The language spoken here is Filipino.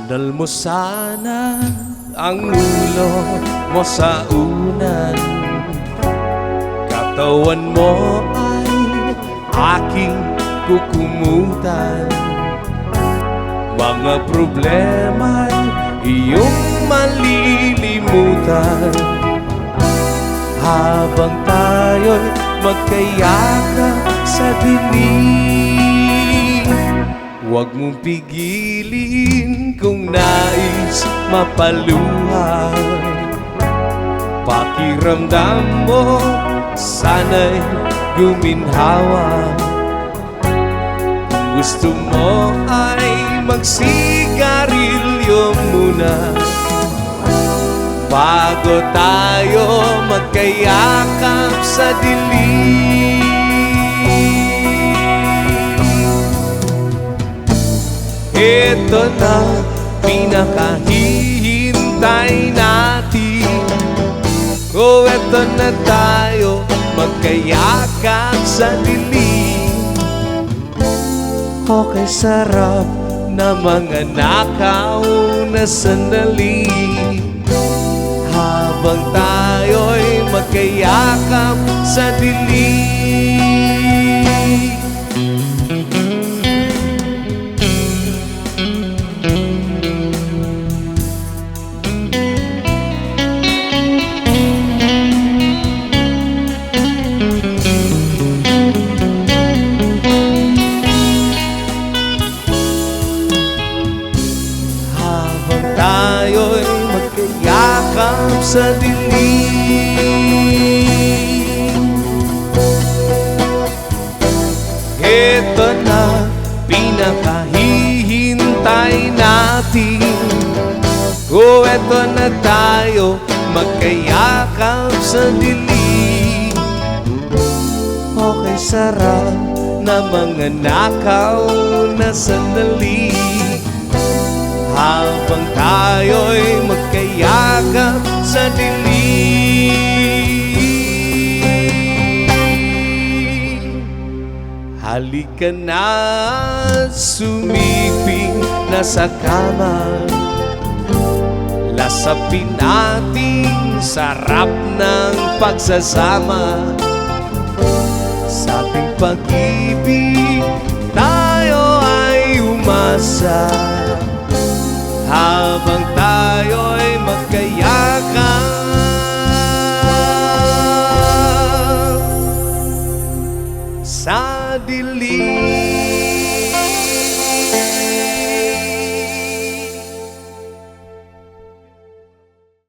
Sandal mo sana ang ulo mo sa unan, katawan mo ay aking kukumutan. Mga problema'y iyong malilimutan habang tayo'y magkayakap sa dilim. Huwag mong pigilin kung nais mapaluha. Pakiramdam mo sana'y guminhawa. Kung gusto mo ay magsigarilyo muna bago tayo magkayakap sa dilim. Ito na pinakahihintay natin. Oh, eto na tayo magkayakap sa dilim. Okay, sarap na mga nakaw na sandali habang tayo'y magkayakap sa dilim. Tayo'y magkayakap sa dilim. Ito na pinakahihintay natin. Oh, eto na tayo magkayakap sa dilim. Okay, sarap na mga nakaw na sandali habang tayo'y magkayakap sa dilim. Halika na, sumiping na sa kama. Lasapin nating sarap ng pagsasama. Sa ating pag-ibig tayo ay umasa habang tayo'y magkayakap sa dilim.